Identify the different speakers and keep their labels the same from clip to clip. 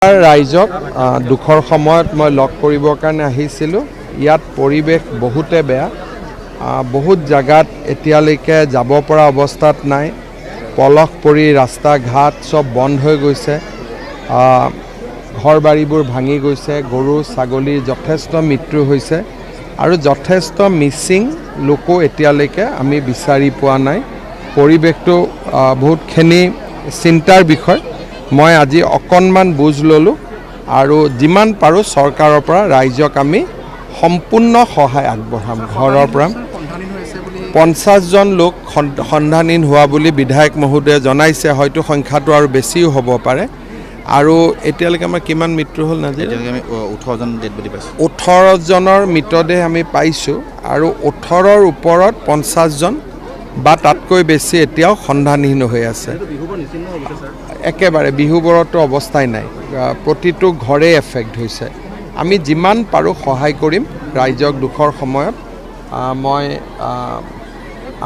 Speaker 1: ৰাইজক দুখৰ সময়ত মই লগ কৰিবৰ কাৰণে আহিছিলোঁ। ইয়াত পৰিৱেশ বহুতে বেয়া, বহুত জাগাত এতিয়ালৈকে যাব পৰা অৱস্থাত নাই। পলস পৰি ৰাস্তা ঘাট সব বন্ধ হৈ গৈছে, ঘৰ বাৰীবোৰ ভাঙি গৈছে, গৰু ছাগলীৰ যথেষ্ট মৃত্যু হৈছে আৰু যথেষ্ট মিচিং লোকো এতিয়ালৈকে আমি বিচাৰি পোৱা নাই। পৰিৱেশটো বহুতখিনি চিন্তাৰ বিষয়। মই আজি অকণমান বুজ ল'লোঁ আৰু যিমান পাৰোঁ চৰকাৰৰ পৰা ৰাইজক আমি সম্পূৰ্ণ সহায় আগবঢ়াম। ঘৰৰ পৰা 50জন লোক সন্ধানহীন হোৱা বুলি বিধায়ক মহোদয়ে জনাইছে, হয়তো সংখ্যাটো আৰু বেছিও হ'ব পাৰে। আৰু এতিয়ালৈকে আমাৰ কিমান মৃত্যু হ'ল নাজানো,
Speaker 2: 18জন ডেড বডি পাইছোঁ।
Speaker 1: 18জনৰ মৃতদেহ আমি পাইছোঁ আৰু 18ৰ ওপৰত 50জন বা তাতকৈ বেছি এতিয়াও সন্ধানহীন হৈ আছে। একেবাৰে বিহুবোৰতো অৱস্থাই নাই, প্ৰতিটো ঘৰে এফেক্ট হৈছে। আমি যিমান পাৰোঁ সহায় কৰিম ৰাইজক দুখৰ সময়ত। মই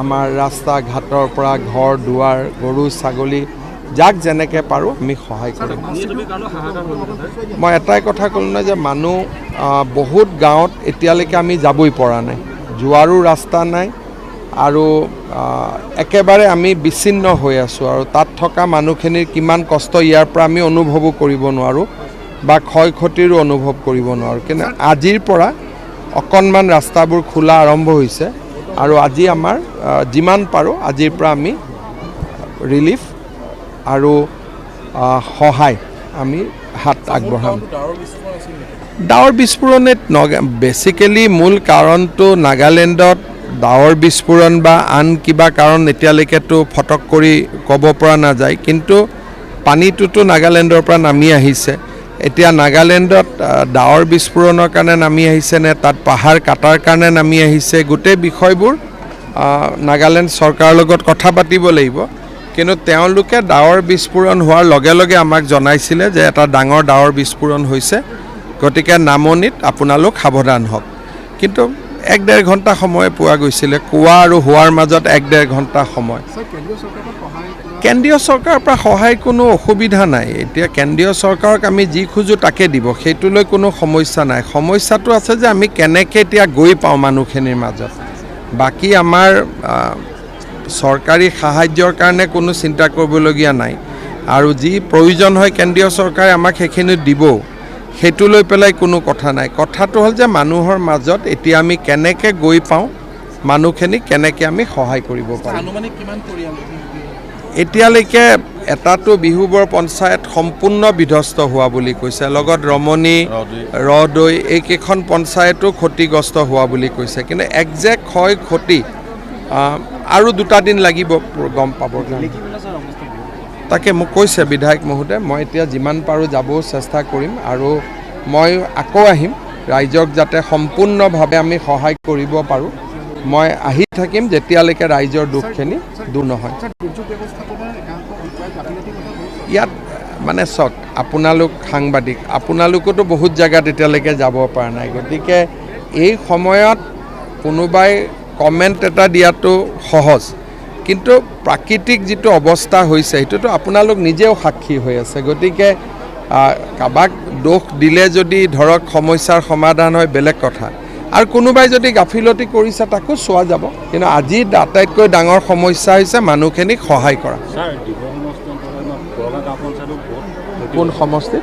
Speaker 1: আমাৰ ৰাস্তা ঘাটৰ পৰা ঘৰ দুৱাৰ, গৰু ছাগলী যাক যেনেকৈ পাৰোঁ আমি সহায় কৰিম। মই এটাই কথা ক'লোঁ নহয় যে মানুহ বহুত গাঁৱত এতিয়ালৈকে আমি যাবই পৰা নাই, যোৱাৰো ৰাস্তা নাই আৰু একেবাৰে আমি বিচ্ছিন্ন হৈ আছোঁ। আৰু তাত থকা মানুহখিনিৰ কিমান কষ্ট ইয়াৰ পৰা আমি অনুভৱো কৰিব নোৱাৰোঁ বা ক্ষয় ক্ষতিৰো অনুভৱ কৰিব নোৱাৰোঁ। কিন্তু আজিৰ পৰা অকণমান ৰাস্তাবোৰ খোলা আৰম্ভ হৈছে আৰু আজি আমাৰ যিমান পাৰোঁ আজিৰ পৰা আমি ৰিলিফ আৰু সহায় আমি হাত আগবঢ়াম। ডাৱৰ বিস্ফোৰণত বেছিকেলি মূল কাৰণটো নাগালেণ্ডত ডাৱৰ বিস্ফোৰণ বা আন কিবা কাৰণ এতিয়ালৈকেতো ফটক কৰি ক'ব পৰা নাযায়, কিন্তু পানীটোতো নাগালেণ্ডৰ পৰা নামি আহিছে। এতিয়া নাগালেণ্ডত ডাৱৰ বিস্ফোৰণৰ কাৰণে নামি আহিছে নে তাত পাহাৰ কাটাৰ কাৰণে নামি আহিছে, গোটেই বিষয়বোৰ নাগালেণ্ড চৰকাৰৰ লগত কথা পাতিব লাগিব। কিন্তু তেওঁলোকে ডাৱৰ বিস্ফোৰণ হোৱাৰ লগে লগে আমাক জনাইছিলে যে এটা ডাঙৰ ডাৱৰ বিস্ফোৰণ হৈছে, গতিকে নামনিত আপোনালোক সাৱধান হওক। কিন্তু 1-1.5 ঘণ্টা সময় পোৱা গৈছিলে, কোৱা আৰু হোৱাৰ মাজত 1-1.5 ঘণ্টা সময়। কেন্দ্ৰীয় চৰকাৰৰ পৰা সহায় কোনো অসুবিধা নাই। এতিয়া কেন্দ্ৰীয় চৰকাৰক আমি যি খোজোঁ তাকে দিব, সেইটোলৈ কোনো সমস্যা নাই। সমস্যাটো আছে যে আমি কেনেকৈ এতিয়া গৈ পাওঁ মানুহখিনিৰ মাজত। বাকী আমাৰ চৰকাৰী সাহায্যৰ কাৰণে কোনো চিন্তা কৰিবলগীয়া নাই আৰু যি প্ৰয়োজন হয় কেন্দ্ৰীয় চৰকাৰে আমাক সেইখিনি দিব, সেইটো লৈ পেলাই কোনো কথা নাই। কথাটো হ'ল যে মানুহৰ মাজত এতিয়া আমি কেনেকৈ গৈ পাওঁ, মানুহখিনিক কেনেকৈ আমি সহায় কৰিব পাৰোঁ। এতিয়ালৈকে এটাটো বিহুবৰ পঞ্চায়ত সম্পূৰ্ণ বিধ্বস্ত হোৱা বুলি কৈছে, লগত ৰমণী ৰদৈ এইকেইখন পঞ্চায়তো ক্ষতিগ্ৰস্ত হোৱা বুলি কৈছে। কিন্তু একজেক্ট ক্ষয় ক্ষতি আৰু 2টা দিন লাগিব গম পাবৰ কাৰণে। তাকে মোক কৈছে বিধায়ক মহোদয়, মই এতিয়া যিমান পাৰোঁ যাবও চেষ্টা কৰিম আৰু মই আকৌ আহিম ৰাইজক যাতে সম্পূৰ্ণভাৱে আমি সহায় কৰিব পাৰোঁ। মই আহি থাকিম যেতিয়ালৈকে ৰাইজৰ দুখখিনি দূৰ নহয়। ইয়াত মানে চাওক, আপোনালোক সাংবাদিক, আপোনালোকতো বহুত জেগাত এতিয়ালৈকে যাব পৰা নাই, গতিকে এই সময়ত কোনোবাই কমেণ্ট এটা দিয়াটো সহজ, কিন্তু প্ৰাকৃতিক যিটো অৱস্থা হৈছে সেইটোতো আপোনালোক নিজেও সাক্ষী হৈ আছে। গতিকে কাৰোবাক দোষ দিলে যদি ধৰক সমস্যাৰ সমাধান হয় বেলেগ কথা, আৰু কোনোবাই যদি গাফিলতি কৰিছে তাকো চোৱা যাব। কিন্তু আজি আটাইতকৈ ডাঙৰ সমস্যা হৈছে মানুহখিনিক সহায় কৰা। কোন সমষ্টিত?